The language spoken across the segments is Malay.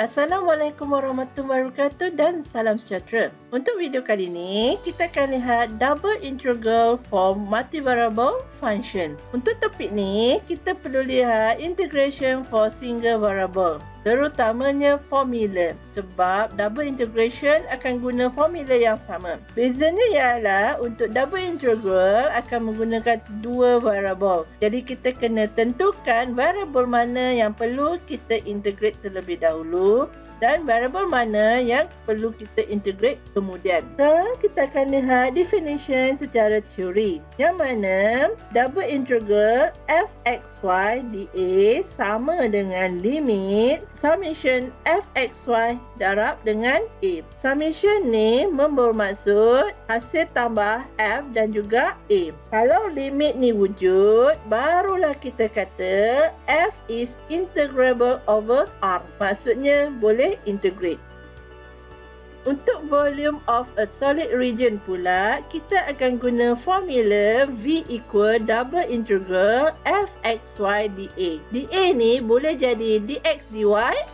Assalamualaikum warahmatullahi wabarakatuh dan salam sejahtera. Untuk video kali ini, kita akan lihat double integral for multivariable function. Untuk topik ni, kita perlu lihat integration for single variable, terutamanya formula, sebab double integration akan guna formula yang sama. Bezanya ialah untuk double integral akan menggunakan dua variable. Jadi kita kena tentukan variable mana yang perlu kita integrate terlebih dahulu dan variable mana yang perlu kita integrate kemudian. Sekarang kita akan lihat definition secara teori, yang mana double integral fxy dA sama dengan limit summation fxy darab dengan a. Summation ni bermaksud hasil tambah f dan juga a. Kalau limit ni wujud, barulah kita kata f is integrable over R. Maksudnya boleh integrate. Untuk volume of a solid region pula, kita akan guna formula V equal double integral fxy dA. dA ni boleh jadi dx dy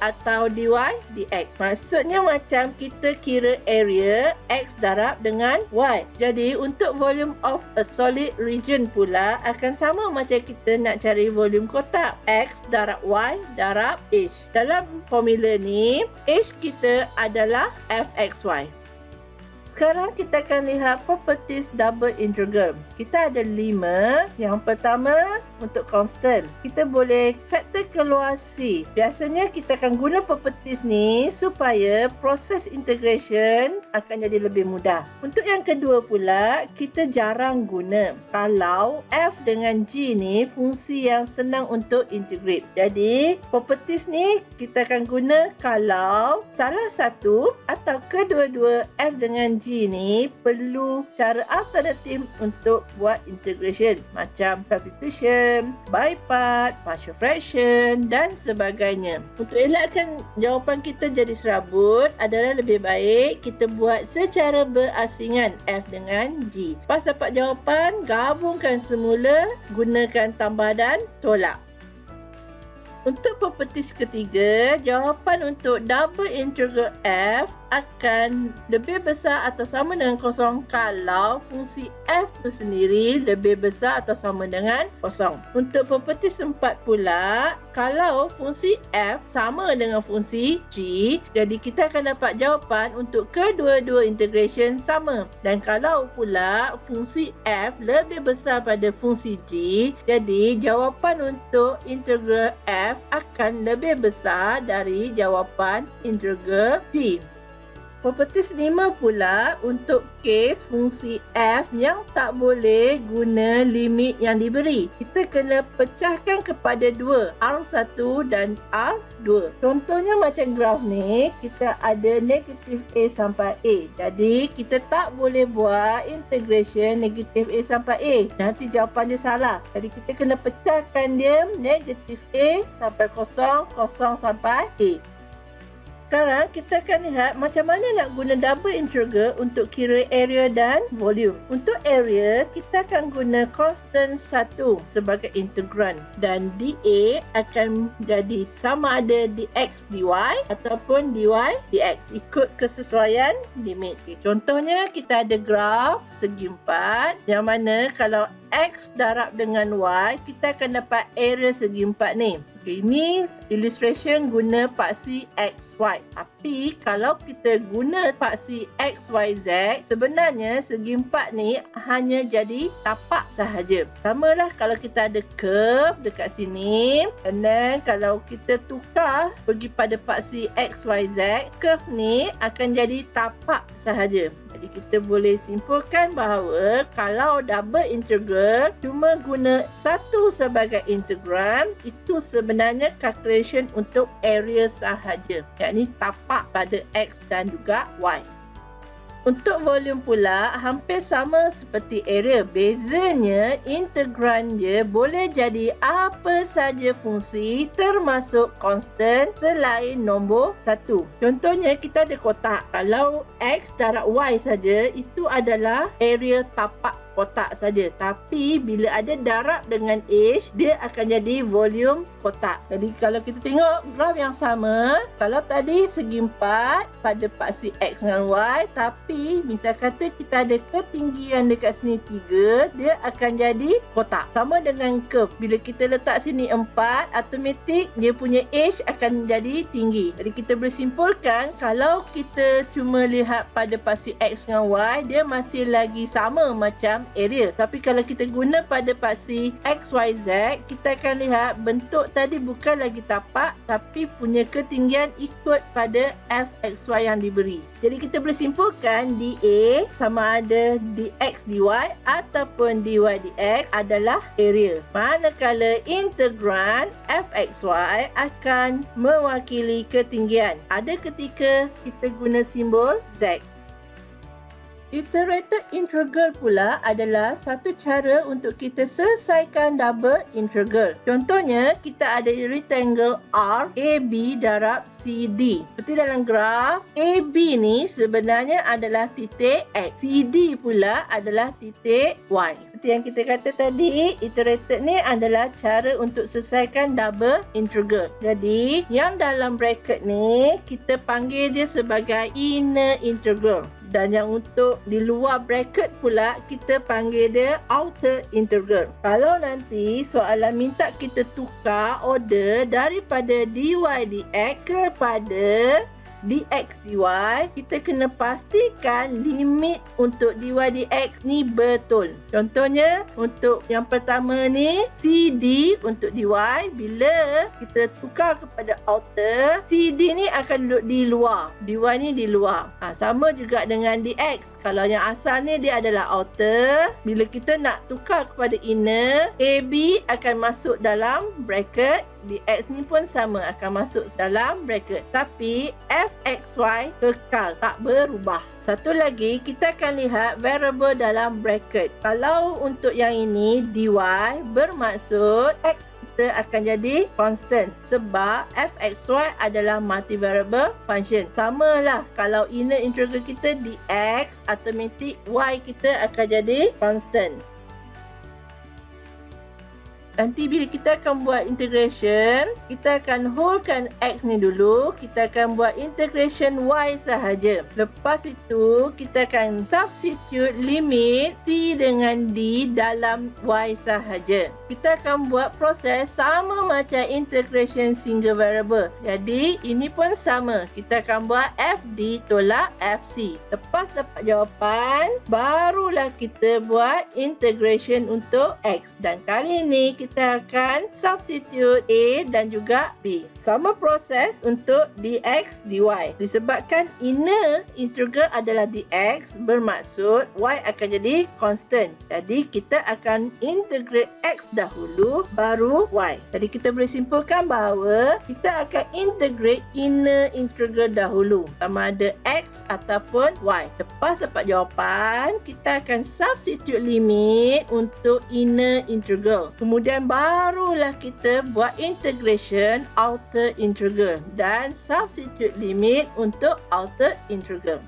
atau dy dx. Maksudnya macam kita kira area x darab dengan y. Jadi untuk volume of a solid region pula akan sama macam kita nak cari volume kotak, x darab y darab h. Dalam formula ni, h kita adalah fxy. Sekarang kita akan lihat properties double integral. Kita ada 5. Yang pertama, untuk constant, kita boleh faktor keluar C. Biasanya kita akan guna properties ni supaya proses integration akan jadi lebih mudah. Untuk yang kedua pula, kita jarang guna kalau F dengan G ni fungsi yang senang untuk integrate. Jadi, properties ni kita akan guna kalau salah satu atau kedua-dua F dengan G ni perlu cara alternatif untuk buat integration, macam substitution, by part, partial fraction dan sebagainya. Untuk elakkan jawapan kita jadi serabut adalah lebih baik kita buat secara berasingan F dengan G. Pas dapat jawapan, gabungkan semula, gunakan tambah dan tolak. Untuk properties ketiga, jawapan untuk double integral f akan lebih besar atau sama dengan kosong kalau fungsi f tu sendiri lebih besar atau sama dengan kosong. Untuk properties 4 pula, kalau fungsi f sama dengan fungsi g, jadi kita akan dapat jawapan untuk kedua-dua integration sama. Dan kalau pula fungsi f lebih besar pada fungsi g, jadi jawapan untuk integral f akan lebih besar dari jawapan integral g. Properties 5 pula untuk kes fungsi f yang tak boleh guna limit yang diberi. Kita kena pecahkan kepada dua, R1 dan R2. Contohnya macam graf ni, kita ada negatif A sampai A. Jadi kita tak boleh buat integration negatif A sampai A. Nanti jawapan dia salah. Jadi kita kena pecahkan dia negatif A sampai kosong, kosong sampai A. Sekarang kita akan lihat macam mana nak guna double integral untuk kira area dan volume. Untuk area, kita akan guna constant 1 sebagai integrand dan dA akan jadi sama ada dx dy ataupun dy dx ikut kesesuaian limit. Contohnya kita ada graf segi empat yang mana kalau x darab dengan y, kita akan dapat area segi empat ni. Ini illustration guna paksi XY. Tapi kalau kita guna paksi XYZ, sebenarnya segi empat ni hanya jadi tapak sahaja. Samalah kalau kita ada curve dekat sini. And then kalau kita tukar pergi pada paksi XYZ, curve ni akan jadi tapak sahaja. Jadi kita boleh simpulkan bahawa kalau double integral cuma guna satu sebagai integrand, itu sebenarnya calculation untuk area sahaja, yakni tapak pada X dan juga Y. Untuk volume pula hampir sama seperti area. Bezanya integrand dia boleh jadi apa saja fungsi termasuk constant selain nombor 1. Contohnya kita ada kotak. Kalau X darab Y saja, itu adalah area tapak kotak saja. Tapi bila ada darab dengan H, dia akan jadi volume kotak. Jadi kalau kita tengok graf yang sama, kalau tadi segi 4 pada paksi X dengan Y, tapi misal kata kita ada ketinggian dekat sini 3, dia akan jadi kotak. Sama dengan curve. Bila kita letak sini 4, automatik dia punya H akan jadi tinggi. Jadi kita boleh simpulkan kalau kita cuma lihat pada paksi X dengan Y, dia masih lagi sama macam area. Tapi kalau kita guna pada paksi X, Y, Z, kita akan lihat bentuk tadi bukan lagi tapak, tapi punya ketinggian ikut pada Fxy yang diberi. Jadi kita boleh simpulkan dA sama ada dx dy ataupun dy dx adalah area. Manakala integran Fxy akan mewakili ketinggian. Ada ketika kita guna simbol Z. Iterated integral pula adalah satu cara untuk kita selesaikan double integral. Contohnya, kita ada rectangle R AB darab CD. Seperti dalam graf, AB ni sebenarnya adalah titik X. CD pula adalah titik Y. Seperti yang kita kata tadi, iterated ni adalah cara untuk selesaikan double integral. Jadi, yang dalam bracket ni, kita panggil dia sebagai inner integral. Dan yang untuk di luar bracket pula kita panggil dia outer integral. Kalau nanti soalan minta kita tukar order daripada dy dx kepada dx dy, kita kena pastikan limit untuk dy dx ni betul. Contohnya untuk yang pertama ni CD untuk dy, bila kita tukar kepada outer, CD ni akan duduk di luar, dy ni di luar. Sama juga dengan dx. Kalau yang asal ni dia adalah outer, bila kita nak tukar kepada inner, AB akan masuk dalam bracket, dx ni pun sama akan masuk dalam bracket. Tapi Fxy kekal, tak berubah. Satu lagi, kita akan lihat variable dalam bracket. Kalau untuk yang ini, dy bermaksud X kita akan jadi constant. Sebab Fxy adalah multivariable function. Samalah kalau inner integral kita dx, automatic Y kita akan jadi constant. Nanti bila kita akan buat integration, kita akan wholekan X ni dulu. Kita akan buat integration Y sahaja. Lepas itu, kita akan substitute limit C dengan D dalam Y sahaja. Kita akan buat proses sama macam integration single variable. Jadi, ini pun sama. Kita akan buat FD tolak FC. Lepas dapat jawapan, barulah kita buat integration untuk X. Dan kali ini, kita akan substitute A dan juga B. Sama proses untuk dx dy. Disebabkan inner integral adalah dx, bermaksud Y akan jadi constant. Jadi kita akan integrate X dahulu, baru Y. Jadi kita boleh simpulkan bahawa kita akan integrate inner integral dahulu, sama ada X ataupun Y. Lepas dapat jawapan, kita akan substitute limit untuk inner integral. Kemudian barulah kita buat integration outer integral dan substitute limit untuk outer integral.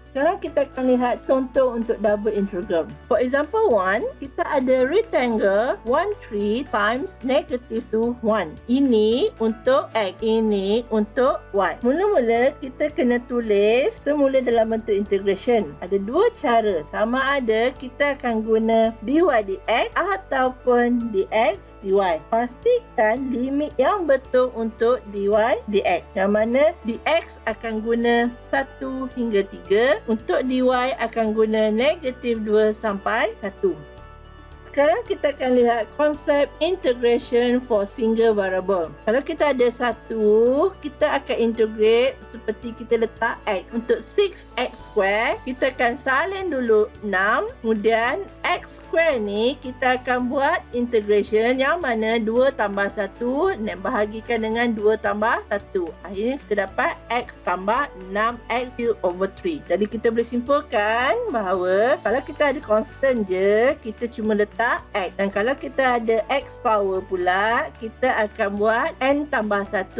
Sekarang kita akan lihat contoh untuk double integral. For example 1, kita ada rectangle 1/3 times -2 1. Ini untuk X, ini untuk Y. Mula-mula kita kena tulis semula dalam bentuk integration. Ada dua cara, sama ada kita akan guna dy dx ataupun dx dy. Pastikan limit yang betul untuk dy dx, yang mana dx akan guna 1 hingga 3. Untuk dy akan guna -2 sampai 1. Sekarang kita akan lihat konsep integration for single variable. Kalau kita ada 1, kita akan integrate seperti kita letak X. Untuk 6x², kita akan salin dulu 6. Kemudian X square ni kita akan buat integration yang mana 2 tambah 1 dan bahagikan dengan 2 tambah 1. Akhirnya kita dapat X tambah 6x3/3. Jadi kita boleh simpulkan bahawa kalau kita ada constant je, kita cuma letak letak X. Dan kalau kita ada X power pula, kita akan buat N tambah 1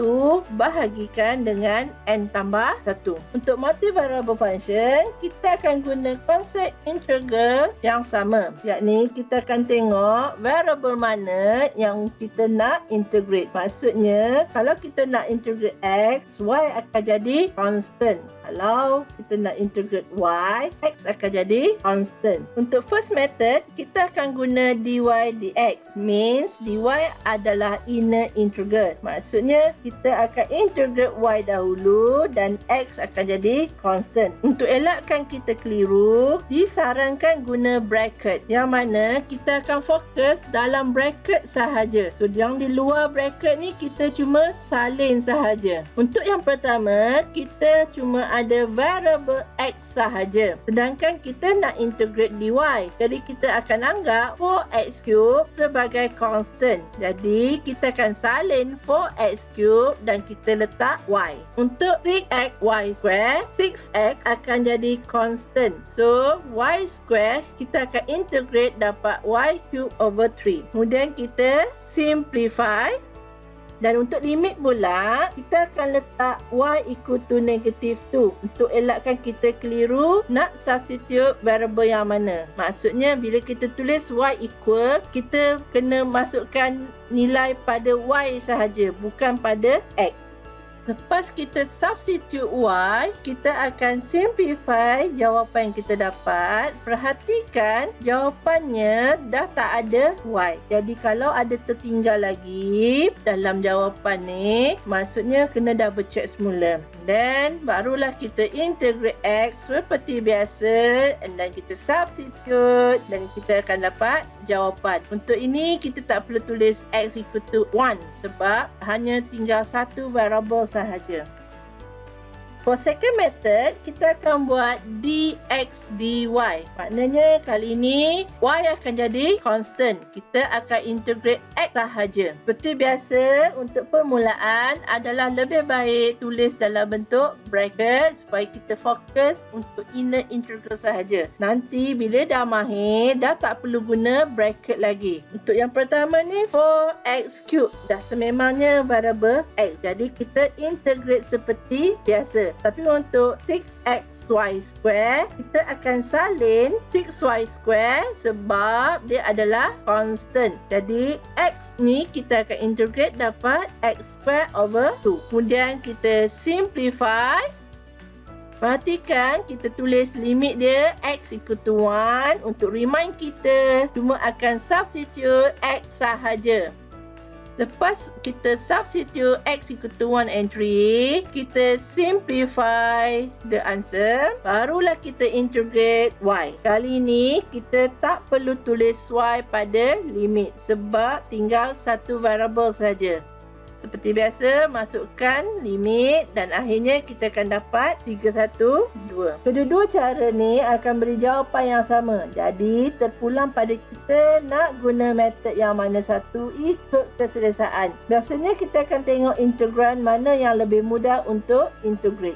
bahagikan dengan N tambah 1. Untuk multivariable function, kita akan guna konsep integral yang sama. Yakni kita akan tengok variable mana yang kita nak integrate. Maksudnya, kalau kita nak integrate X, Y akan jadi constant. Kalau kita nak integrate Y, X akan jadi constant. Untuk first method, kita akan guna dy dx. Means dy adalah inner integral. Maksudnya, kita akan integrate Y dahulu dan X akan jadi constant. Untuk elakkan kita keliru, disarankan guna bracket. Yang mana kita akan fokus dalam bracket sahaja. So, yang di luar bracket ni kita cuma salin sahaja. Untuk yang pertama, kita cuma ada variable X sahaja. Sedangkan kita nak integrate dy. Jadi kita akan anggap 4x³ sebagai constant. Jadi kita akan salin 4x³ dan kita letak y. Untuk 3xy², 6x akan jadi constant. So y² kita akan integrate dapat y³/3. Kemudian kita simplify. Dan untuk limit pula, kita akan letak y equal to -2 untuk elakkan kita keliru nak substitute variable yang mana. Maksudnya bila kita tulis y equal, kita kena masukkan nilai pada y sahaja, bukan pada x. Lepas kita substitute y, kita akan simplify jawapan yang kita dapat. Perhatikan jawapannya dah tak ada y. Jadi kalau ada tertinggal lagi dalam jawapan ni, maksudnya kena double check semula. Dan barulah kita integrate x seperti biasa dan kita substitute dan kita akan dapat jawapan. Untuk ini kita tak perlu tulis x equal to 1 sebab hanya tinggal satu variable sahaja. For second method, kita akan buat dx dy. Maknanya kali ini y akan jadi constant. Kita akan integrate x sahaja. Seperti biasa, untuk permulaan adalah lebih baik tulis dalam bentuk bracket supaya kita fokus untuk inner integral sahaja. Nanti bila dah mahir, dah tak perlu guna bracket lagi. Untuk yang pertama ni 4x³ dah sememangnya variable x. Jadi kita integrate seperti biasa. Tapi untuk 6xy², kita akan salin 6y² sebab dia adalah constant. Jadi x ni kita akan integrate dapat x²/2. Kemudian kita simplify. Perhatikan kita tulis limit dia x equal to 1. Untuk remind kita, cuma akan substitute x sahaja. Lepas kita substitute x equal to 1 and 3, kita simplify the answer. Barulah kita integrate y. Kali ni kita tak perlu tulis y pada limit sebab tinggal satu variable saja. Seperti biasa, masukkan limit dan akhirnya kita akan dapat 312. Kedua-dua cara ni akan beri jawapan yang sama. Jadi, terpulang pada kita nak guna metod yang mana satu ikut keselesaan. Biasanya kita akan tengok integran mana yang lebih mudah untuk integrate.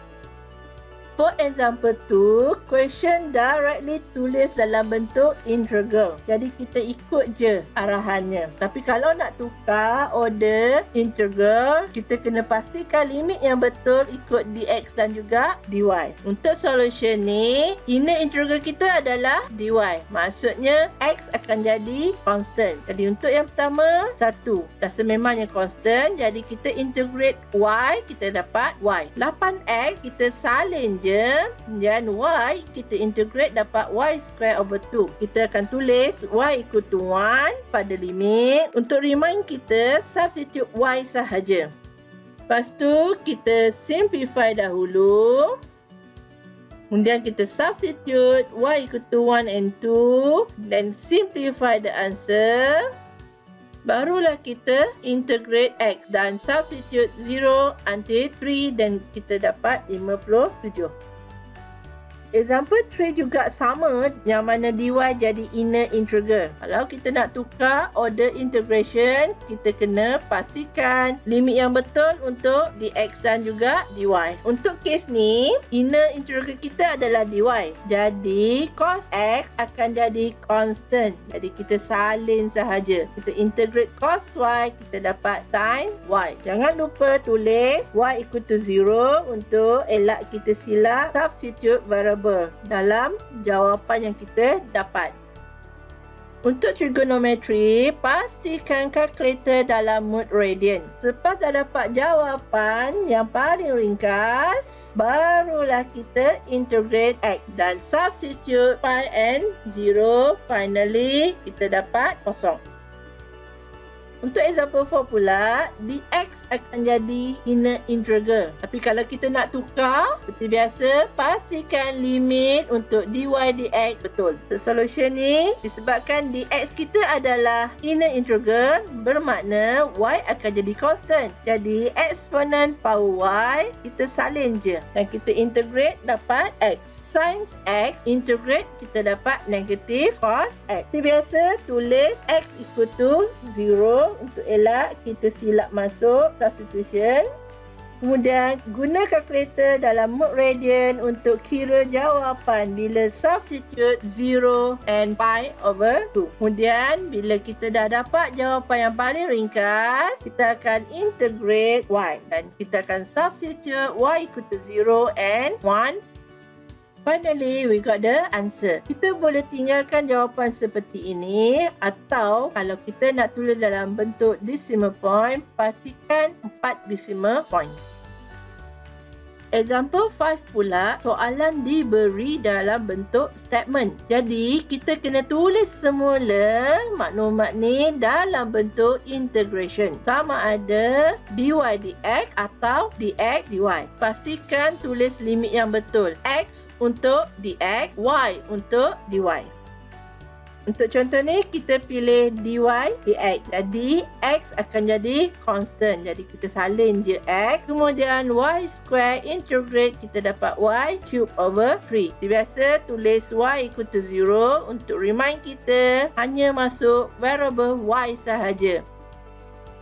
For example 2, question directly tulis dalam bentuk integral. Jadi kita ikut je arahannya. Tapi kalau nak tukar order integral, kita kena pastikan limit yang betul ikut dx dan juga dy. Untuk solution ni, inner integral kita adalah dy. Maksudnya x akan jadi constant. Jadi untuk yang pertama, 1. Dah sememangnya constant, jadi kita integrate y, kita dapat y. 8x kita salin je, dan y kita integrate dapat y²/2. Kita akan tulis y equal to 1 pada limit. Untuk remind kita, substitute y sahaja. Lepas tu kita simplify dahulu. Kemudian kita substitute y equal to 1 and 2 dan simplify the answer. Barulah kita integrate x dan substitute 0 until 3 dan kita dapat 57. Example 3 juga sama, yang mana dy jadi inner integral. Kalau kita nak tukar order integration, kita kena pastikan limit yang betul untuk dx dan juga dy. Untuk kes ni, inner integral kita adalah dy. Jadi cos x akan jadi constant. Jadi kita salin sahaja. Kita integrate cos y, kita dapat sin y. Jangan lupa tulis y equal to 0 untuk elak kita silap substitute variable dalam jawapan yang kita dapat. Untuk trigonometri, pastikan kalkulator dalam mode radian. Selepas dah dapat jawapan yang paling ringkas, barulah kita integrate x dan substitute pi and 0. Finally, kita dapat kosong. Untuk example 4 pula, dx akan jadi inner integral. Tapi kalau kita nak tukar, seperti biasa, pastikan limit untuk dy dx betul. So, solution ni disebabkan dx kita adalah inner integral, bermakna y akan jadi constant. Jadi, eksponen power y, kita salin je. Dan kita integrate dapat x. Sin x integrate, kita dapat negatif cos x. Seperti biasa, tulis x equal to 0 untuk elak kita silap masuk substitution. Kemudian guna kalkulator dalam mode radian untuk kira jawapan bila substitute 0 and pi over 2. Kemudian bila kita dah dapat jawapan yang paling ringkas, kita akan integrate y dan kita akan substitute y equal to 0 and 1. Finally, we got the answer. Kita boleh tinggalkan jawapan seperti ini, atau kalau kita nak tulis dalam bentuk decimal point, pastikan 4 decimal point. Example 5 pula, soalan diberi dalam bentuk statement. Jadi, kita kena tulis semula maklumat ni dalam bentuk integration. Sama ada dy dx atau dx dy. Pastikan tulis limit yang betul. X untuk dx, y untuk dy. Untuk contoh ni, kita pilih dy dx. Jadi, x akan jadi constant. Jadi, kita salin je x. Kemudian, y square integrate, kita dapat y cube over 3. Biasa, tulis y equal to 0 untuk remind kita hanya masuk variable y sahaja.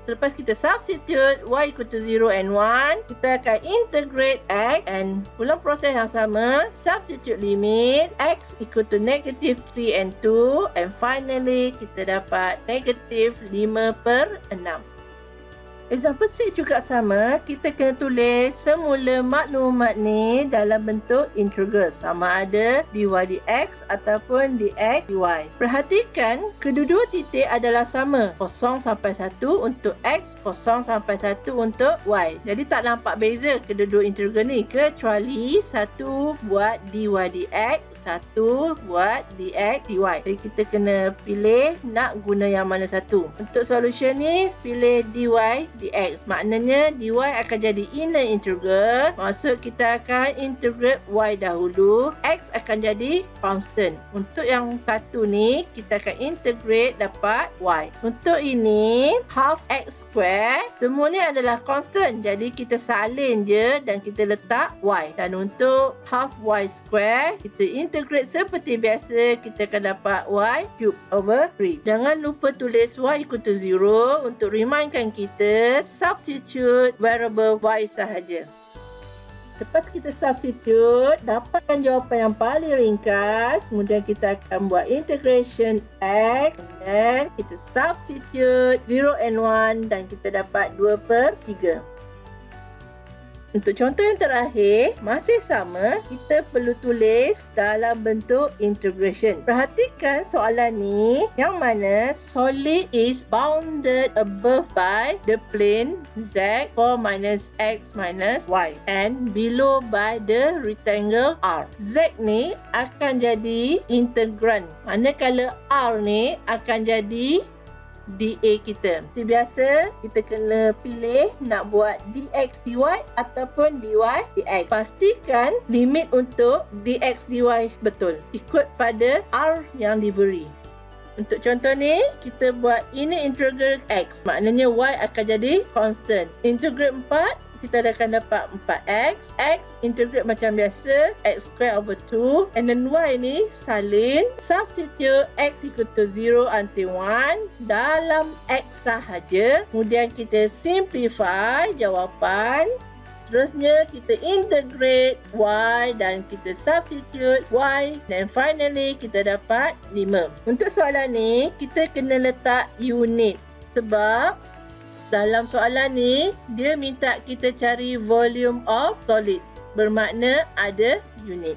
Selepas kita substitute y equal to 0 and 1, kita akan integrate x and ulang proses yang sama. Substitute limit x equal to negative 3 and 2, and finally kita dapat negative 5/6. Example 6 juga sama, kita kena tulis semula maklumat ni dalam bentuk integral. Sama ada dy dx ataupun dx dy. Perhatikan, kedua-dua titik adalah sama. 0 sampai 1 untuk x, 0 sampai 1 untuk y. Jadi tak nampak beza kedua-dua integral ni, kecuali satu buat dy dx, satu buat dx dy. Jadi kita kena pilih nak guna yang mana satu. Untuk solution ni, pilih dy dx. Maknanya dy akan jadi inner integral. Maksud kita akan integrate y dahulu. X akan jadi constant. Untuk yang satu ni, kita akan integrate dapat y. Untuk ini, half x square. Semua ni adalah constant. Jadi kita salin je dan kita letak y. Dan untuk half y square, kita integrate seperti biasa. Kita akan dapat y cube over 3. Jangan lupa tulis y equal to 0 untuk remindkan kita substitute variable y sahaja. Lepas kita substitute, dapatkan jawapan yang paling ringkas. Kemudian kita akan buat integration x, dan kita substitute 0 and 1 dan kita dapat 2/3. Untuk contoh yang terakhir, masih sama, kita perlu tulis dalam bentuk integration. Perhatikan soalan ni, yang mana solid is bounded above by the plane z 4 minus x minus y and below by the rectangle r. Z ni akan jadi integrand, manakala r ni akan jadi dA kita. Seperti biasa, kita kena pilih nak buat dx dy ataupun dy dx. Pastikan limit untuk dx dy betul, ikut pada r yang diberi. Untuk contoh ni, kita buat inner integral x. Maknanya y akan jadi constant. Integrate 4, kita akan dapat 4x. X integrate macam biasa, x square over 2. And then y ni salin. Substitute x equal to 0 until 1 dalam x sahaja. Kemudian kita simplify jawapan. Terusnya kita integrate y dan kita substitute y. Dan finally kita dapat 5. Untuk soalan ni kita kena letak unit. Sebab dalam soalan ni dia minta kita cari volume of solid. Bermakna ada unit.